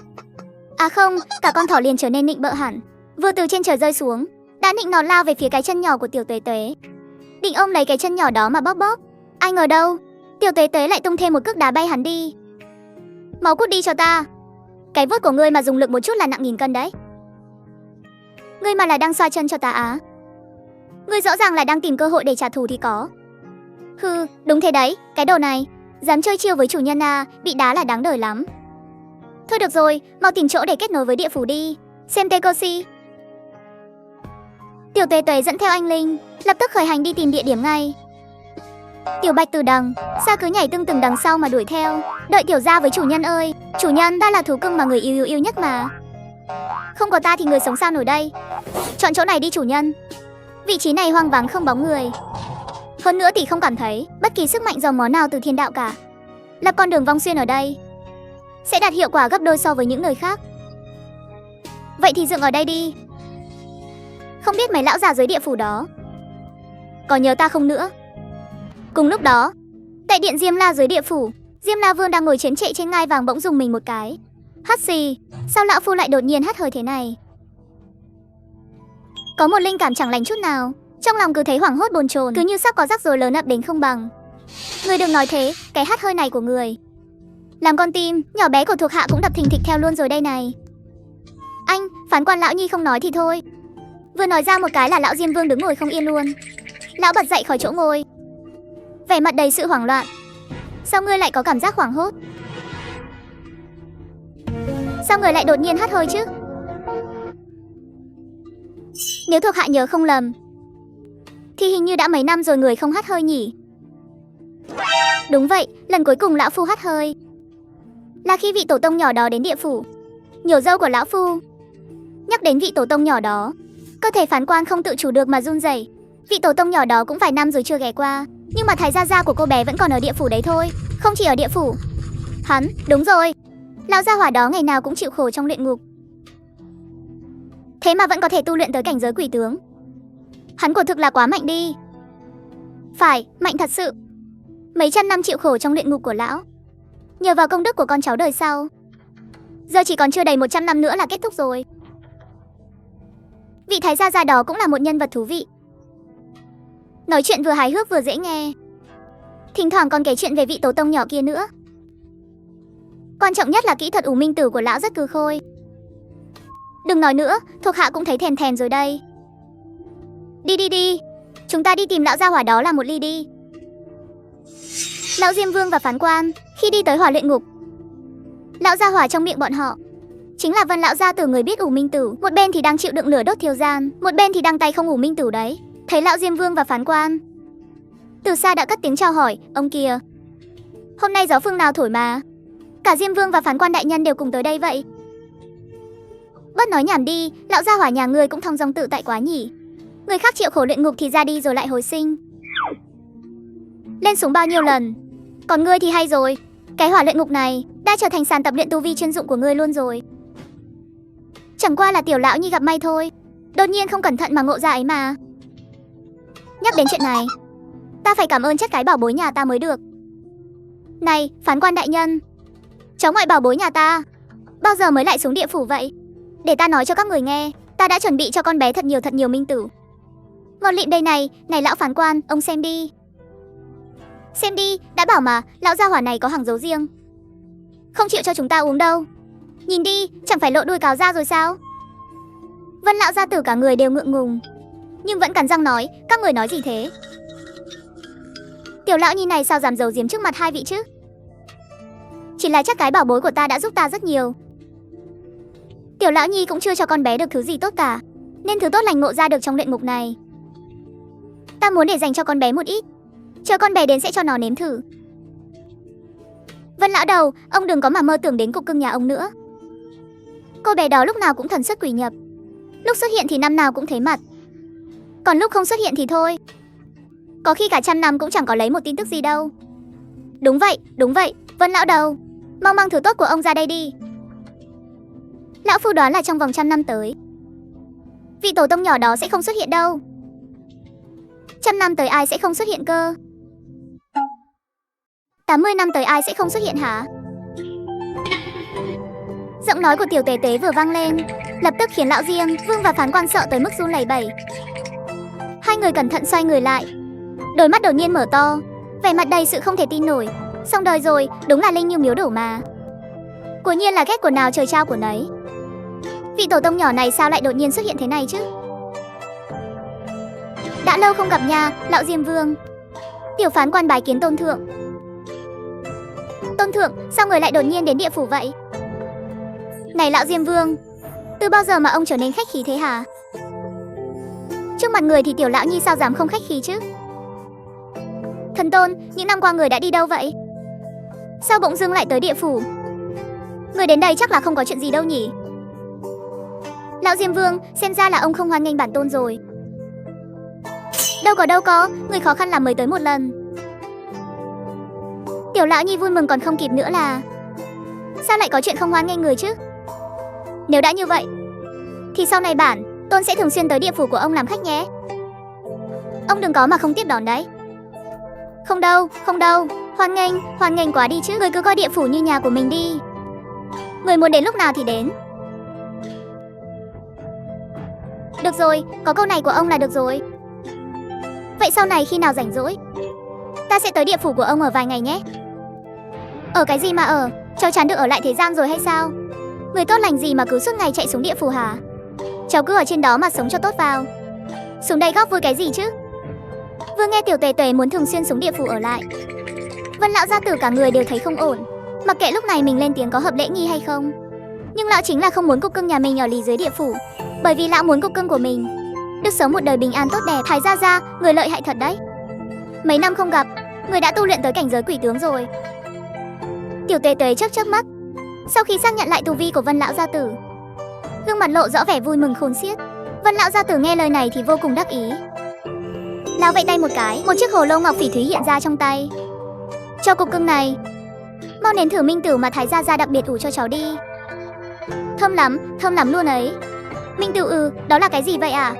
À không, cả con thỏ liền trở nên nịnh bợ hẳn. Vừa từ trên trời rơi xuống, đã nịnh nọt lao về phía cái chân nhỏ của Tiểu Tuế Tuế. Định ôm lấy cái chân nhỏ đó mà bóp bóp. Ai ngờ đâu, Tiểu Tuế Tuế lại tung thêm một cước đá bay hắn đi. Mau cút đi cho ta. Cái vuốt của ngươi mà dùng lực một chút là nặng 1000 cân đấy. Ngươi mà là đang xoa chân cho ta á? Ngươi rõ ràng là đang tìm cơ hội để trả thù thì có. Hừ, đúng thế đấy, cái đồ này dám chơi chiêu với chủ nhân à, bị đá là đáng đời lắm. Thôi được rồi, mau tìm chỗ để kết nối với địa phủ đi. Xem Tekoshi. Tiểu Tuế Tuế dẫn theo anh Linh, lập tức khởi hành đi tìm địa điểm ngay. Tiểu Bạch từ đằng xa cứ nhảy tưng từng đằng sau mà đuổi theo. Đợi tiểu gia với chủ nhân ơi. Chủ nhân, ta là thú cưng mà người yêu nhất mà. Không có ta thì người sống sao nổi đây. Chọn chỗ này đi chủ nhân. Vị trí này hoang vắng không bóng người. Hơn nữa tỷ không cảm thấy bất kỳ sức mạnh dòng máu nào từ thiên đạo cả. Lập con đường vong xuyên ở đây sẽ đạt hiệu quả gấp đôi so với những nơi khác. Vậy thì dựng ở đây đi. Không biết mấy lão già dưới địa phủ đó có nhớ ta không nữa. Cùng lúc đó, tại điện Diêm La dưới địa phủ, Diêm La Vương đang ngồi chiếm trệ trên ngai vàng bỗng dùng mình một cái. Hắt xì, sao lão phu lại đột nhiên hắt hơi thế này? Có một linh cảm chẳng lành chút nào, trong lòng cứ thấy hoảng hốt bồn chồn, cứ như sắp có rắc rối lớn ập đến không bằng. Người đừng nói thế, cái hắt hơi này của người làm con tim nhỏ bé của thuộc hạ cũng đập thình thịch theo luôn rồi đây này. Anh, phán quan lão nhi không nói thì thôi. Vừa nói ra một cái là lão Diêm Vương đứng ngồi không yên luôn. Lão bật dậy khỏi chỗ ngồi, vẻ mặt đầy sự hoảng loạn. Sao ngươi lại có cảm giác hoảng hốt? Sao người lại đột nhiên hắt hơi chứ? Nếu thuộc hạ nhớ không lầm thì hình như đã mấy năm rồi người không hắt hơi nhỉ? Đúng vậy, lần cuối cùng lão phu hắt hơi là khi vị tổ tông nhỏ đó đến địa phủ nhổ râu của lão phu. Nhắc đến vị tổ tông nhỏ đó, cơ thể phán quan không tự chủ được mà run rẩy. Vị tổ tông nhỏ đó cũng vài năm rồi chưa ghé qua, nhưng mà thái gia của cô bé vẫn còn ở địa phủ đấy thôi. Không chỉ ở địa phủ. Hắn, đúng rồi, lão gia hỏa đó ngày nào cũng chịu khổ trong luyện ngục, thế mà vẫn có thể tu luyện tới cảnh giới quỷ tướng. Hắn quả thực là quá mạnh đi. Phải, mạnh thật sự. Mấy trăm năm chịu khổ trong luyện ngục của lão, nhờ vào công đức của con cháu đời sau, giờ chỉ còn chưa đầy 100 năm nữa là kết thúc rồi. Vị thái gia đó cũng là một nhân vật thú vị. Nói chuyện vừa hài hước vừa dễ nghe, thỉnh thoảng còn kể chuyện về vị tổ tông nhỏ kia nữa. Quan trọng nhất là kỹ thuật ủ minh tử của lão rất cừ khôi. Đừng nói nữa, thuộc hạ cũng thấy thèm thèm rồi đây. Đi, chúng ta đi tìm lão gia hỏa đó làm một ly đi. Lão Diêm Vương và phán quan khi đi tới hỏa luyện ngục, lão gia hỏa trong miệng bọn họ chính là Vân lão gia tử người biết ủ minh tử. Một bên thì đang chịu đựng lửa đốt thiêu gian, một bên thì đang tay không ủ minh tử đấy. Thấy lão Diêm Vương và phán quan, từ xa đã cất tiếng chào hỏi. Ông kìa, hôm nay gió phương nào thổi mà cả Diêm Vương và phán quan đại nhân đều cùng tới đây vậy? Bớt nói nhảm đi, lão gia hỏa nhà ngươi cũng thong dong tự tại quá nhỉ. Người khác chịu khổ luyện ngục thì ra đi rồi lại hồi sinh, lên xuống bao nhiêu lần. Còn ngươi thì hay rồi, cái hỏa luyện ngục này đã trở thành sàn tập luyện tu vi chuyên dụng của ngươi luôn rồi. Chẳng qua là tiểu lão nhi gặp may thôi, đột nhiên không cẩn thận mà ngộ ra ấy mà. Nhắc đến chuyện này, ta phải cảm ơn chất cái bảo bối nhà ta mới được. Này, phán quan đại nhân, cháu ngoại bảo bối nhà ta bao giờ mới lại xuống địa phủ vậy? Để ta nói cho các người nghe, ta đã chuẩn bị cho con bé thật nhiều minh tử. Ngon lịm đây này, này lão phán quan, ông xem đi. Xem đi, đã bảo mà, lão gia hỏa này có hàng giấu riêng, không chịu cho chúng ta uống đâu. Nhìn đi, chẳng phải lộ đuôi cáo ra rồi sao? Vân lão gia tử cả người đều ngượng ngùng, nhưng vẫn cắn răng nói, các người nói gì thế? Tiểu lão nhi này sao dám giấu giếm trước mặt hai vị chứ? Chỉ là chắc cái bảo bối của ta đã giúp ta rất nhiều. Tiểu lão nhi cũng chưa cho con bé được thứ gì tốt cả. nên thứ tốt lành ngộ ra được trong luyện ngục này. Ta muốn để dành cho con bé một ít. Chờ con bé đến sẽ cho nó nếm thử. Vân lão đầu, ông đừng có mà mơ tưởng đến cục cưng nhà ông nữa. Cô bé đó lúc nào cũng thần xuất quỷ nhập. Lúc xuất hiện thì năm nào cũng thấy mặt. Còn lúc không xuất hiện thì thôi. Có khi cả trăm năm cũng chẳng có lấy một tin tức gì đâu. Đúng vậy, Vân lão đầu. Mau mang thứ tốt của ông ra đây đi. Lão phu đoán là trong vòng 100 năm tới, vị tổ tông nhỏ đó sẽ không xuất hiện đâu. 100 năm tới ai sẽ không xuất hiện cơ? 80 năm tới ai sẽ không xuất hiện hả? Giọng nói của tiểu tế tế vừa vang lên, lập tức khiến lão Diêm Vương và phán quan sợ tới mức run lẩy bẩy. Hai người cẩn thận xoay người lại, đôi mắt đột nhiên mở to, vẻ mặt đầy sự không thể tin nổi. Xong đời rồi, đúng là linh như miếu đổ mà. Quả nhiên là ghét của nào trời trao của nấy. Vị tổ tông nhỏ này sao lại đột nhiên xuất hiện thế này chứ? Đã lâu không gặp nha, lão Diêm Vương. Tiểu phán quan bái kiến tôn thượng. Tôn thượng, sao người lại đột nhiên đến địa phủ vậy? Này lão Diêm Vương, từ bao giờ mà ông trở nên khách khí thế hả? Trước mặt người thì tiểu lão nhi sao dám không khách khí chứ? Thần tôn, những năm qua người đã đi đâu vậy? Sao bỗng dưng lại tới địa phủ? Người đến đây chắc là không có chuyện gì đâu nhỉ? Lão Diêm Vương, xem ra là ông không hoan nghênh bản tôn rồi. Đâu có, người khó khăn là mới tới một lần. Tiểu lão nhi vui mừng còn không kịp nữa là sao lại có chuyện không hoan nghênh người chứ? Nếu đã như vậy thì sau này bản tôn sẽ thường xuyên tới địa phủ của ông làm khách nhé. Ông đừng có mà không tiếp đón đấy. Không đâu, hoan nghênh quá đi chứ. Người cứ coi địa phủ như nhà của mình đi. Người muốn đến lúc nào thì đến. Được rồi, có câu này của ông là được rồi. Vậy sau này khi nào rảnh rỗi, ta sẽ tới địa phủ của ông ở vài ngày nhé. Ở cái gì mà ở, cháu chán được ở lại thế gian rồi hay sao? Người tốt lành gì mà cứ suốt ngày chạy xuống địa phủ hả? Cháu cứ ở trên đó mà sống cho tốt vào. Xuống đây góp vui cái gì chứ? Vừa nghe tiểu tề tề muốn thường xuyên xuống địa phủ ở lại, Vân lão gia tử cả người đều thấy không ổn. Mặc kệ lúc này mình lên tiếng có hợp lễ nghi hay không, nhưng lão chính là không muốn cục cưng nhà mình ở lì dưới địa phủ. Bởi vì lão muốn cục cưng của mình được sống một đời bình an tốt đẹp. Thái gia, người lợi hại thật đấy. Mấy năm không gặp, người đã tu luyện tới cảnh giới quỷ tướng rồi. Tiểu tề tề chớp mắt. Sau khi xác nhận lại tu vi của Vân lão gia tử, gương mặt lộ rõ vẻ vui mừng khôn xiết. Vân lão gia tử nghe lời này thì vô cùng đắc ý. Lão vẫy tay một cái, một chiếc hồ lô ngọc phỉ thúy hiện ra trong tay. Cho cục cưng này, mau nếm thử minh tửu mà Thái gia đặc biệt ủ cho cháu đi. Thơm lắm luôn ấy. Minh tửu đó là cái gì vậy à?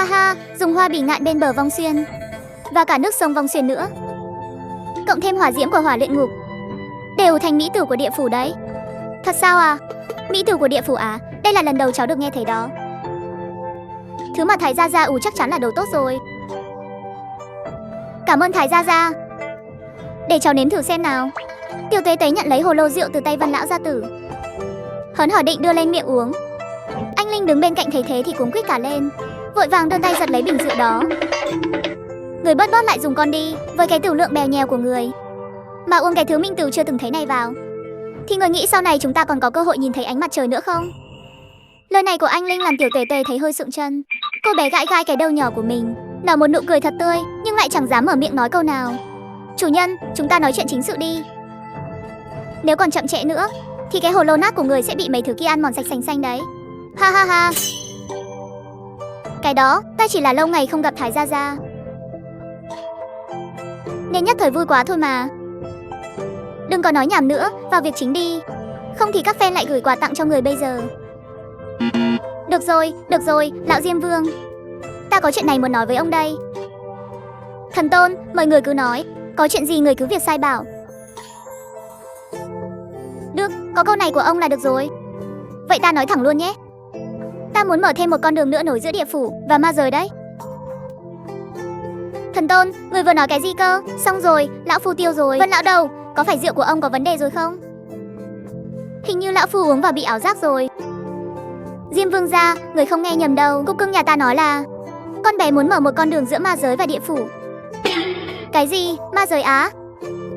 Ha, dùng hoa bỉ ngạn bên bờ Vong Xuyên và cả nước sông Vong Xuyên nữa, cộng thêm hỏa diễm của hỏa luyện ngục, đều thành mỹ tử của địa phủ đấy. Thật sao à? Mỹ tử của địa phủ à? Đây là lần đầu cháu được nghe thấy đó. Thứ mà Thái gia chắc chắn là đồ tốt rồi. Cảm ơn Thái gia. Để cháu nếm thử xem nào. Tiểu tế tế nhận lấy hồ lô rượu từ tay Vân lão gia tử, hớn hở định đưa lên miệng uống. Anh Linh đứng bên cạnh thấy thế thì cuống quýt cả lên, vội vàng đưa tay giật lấy bình rượu đó. Người bớt lại dùng con đi. Với cái tiểu lượng bèo nhèo của người mà uống cái thứ minh tửu chưa từng thấy này vào, thì người nghĩ sau này chúng ta còn có cơ hội nhìn thấy ánh mặt trời nữa không? Lời này của anh Linh làm tiểu tề tề thấy hơi sượng chân. Cô bé gãi cái đầu nhỏ của mình, nở một nụ cười thật tươi, nhưng lại chẳng dám mở miệng nói câu nào. Chủ nhân, chúng ta nói chuyện chính sự đi. Nếu còn chậm trễ nữa thì cái hồ lô nát của người sẽ bị mấy thứ kia ăn mòn sạch sành xanh đấy. Ha. Cái đó, ta chỉ là lâu ngày không gặp Thái gia, nên nhất thời vui quá thôi mà. Đừng có nói nhảm nữa, vào việc chính đi. Không thì các fan lại gửi quà tặng cho người bây giờ. Được rồi, lão Diêm Vương, ta có chuyện này muốn nói với ông đây. Thần tôn, mời người cứ nói. Có chuyện gì người cứ việc sai bảo. Được, có câu này của ông là được rồi. Vậy ta nói thẳng luôn nhé. Ta muốn mở thêm một con đường nữa nối giữa địa phủ và ma giới đấy. Thần tôn, người vừa nói cái gì cơ? Xong rồi, lão phu tiêu rồi. Vân lão đầu, có phải rượu của ông có vấn đề rồi không? Hình như lão phu uống vào bị ảo giác rồi. Diêm Vương gia, người không nghe nhầm đâu. Cục cưng nhà ta nói là con bé muốn mở một con đường giữa ma giới và địa phủ. Cái gì? Ma giới á?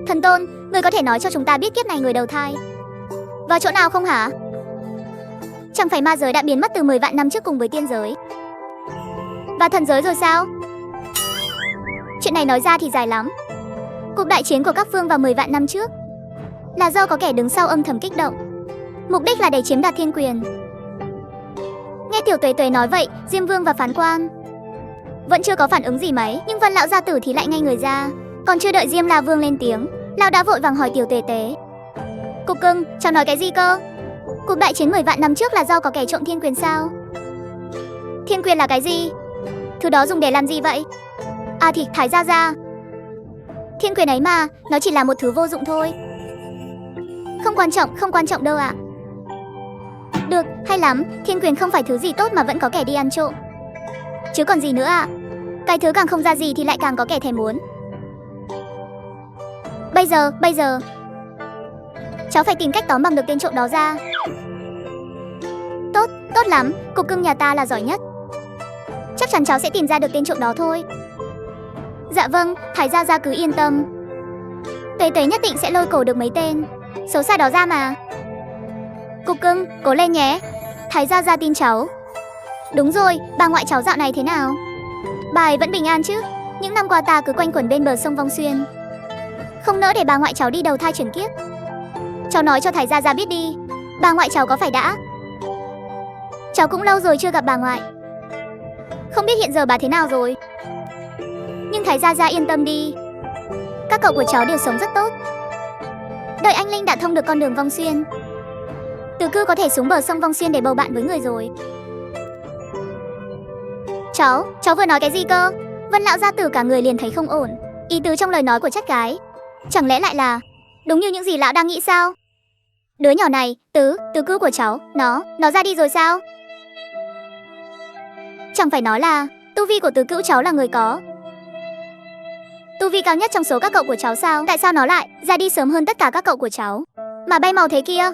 Thần tôn, người có thể nói cho chúng ta biết kiếp này người đầu thai vào chỗ nào không hả? Chẳng phải ma giới đã biến mất từ 10 vạn năm trước cùng với tiên giới và thần giới rồi sao? Chuyện này nói ra thì dài lắm. Cuộc đại chiến của các phương vào 10 vạn năm trước là do có kẻ đứng sau âm thầm kích động, mục đích là để chiếm đoạt thiên quyền. Nghe Tiểu Tuế Tuế nói vậy, Diêm Vương và Phán Quan vẫn chưa có phản ứng gì mấy, nhưng Vân lão gia tử thì lại ngay người ra. Còn chưa đợi Diêm La Vương lên tiếng, lão đã vội vàng hỏi Tiểu Tuế Tuế: "Cục cưng, cháu nói cái gì cơ? Cuộc đại chiến 10 vạn năm trước là do có kẻ trộm thiên quyền sao?" "Thiên quyền là cái gì? Thứ đó dùng để làm gì vậy?" "À thì Thái gia gia. Thiên quyền ấy mà, nó chỉ là một thứ vô dụng thôi. Không quan trọng đâu ạ." "Được, hay lắm, thiên quyền không phải thứ gì tốt mà vẫn có kẻ đi ăn trộm. Chứ còn gì nữa ạ? Cái thứ càng không ra gì thì lại càng có kẻ thèm muốn. Bây giờ cháu phải tìm cách tóm bằng được tên trộm đó ra." Tốt lắm, cục cưng nhà ta là giỏi nhất. Chắc chắn cháu sẽ tìm ra được tên trộm đó thôi." "Dạ vâng, Thái gia gia cứ yên tâm. Tuế Tuế nhất định sẽ lôi cổ được mấy tên xấu xa đó ra mà. Cục cưng, cố lên nhé. Thái gia gia tin cháu." "Đúng rồi, bà ngoại cháu dạo này thế nào? Bà ấy vẫn bình an chứ? Những năm qua ta cứ quanh quẩn bên bờ sông Vong Xuyên, không nỡ để bà ngoại cháu đi đầu thai chuyển kiếp. Cháu nói cho Thái gia gia biết đi, bà ngoại cháu có phải đã? Cháu cũng lâu rồi chưa gặp bà ngoại. Không biết hiện giờ bà thế nào rồi. Nhưng Thái gia gia yên tâm đi, các cậu của cháu đều sống rất tốt. Đợi anh Linh đã thông được con đường Vong Xuyên, Từ Cư có thể xuống bờ sông Vong Xuyên để bầu bạn với người rồi." Cháu vừa nói cái gì cơ?" Vân lão gia tử cả người liền thấy không ổn. Ý tứ trong lời nói của chắc gái chẳng lẽ lại là đúng như những gì lão đang nghĩ sao? Đứa nhỏ này, Từ Cư của cháu, nó ra đi rồi sao? Chẳng phải nói là tu vi của Tứ Cữu cháu là người có tu vi cao nhất trong số các cậu của cháu sao? Tại sao nó lại ra đi sớm hơn tất cả các cậu của cháu mà bay màu thế kia?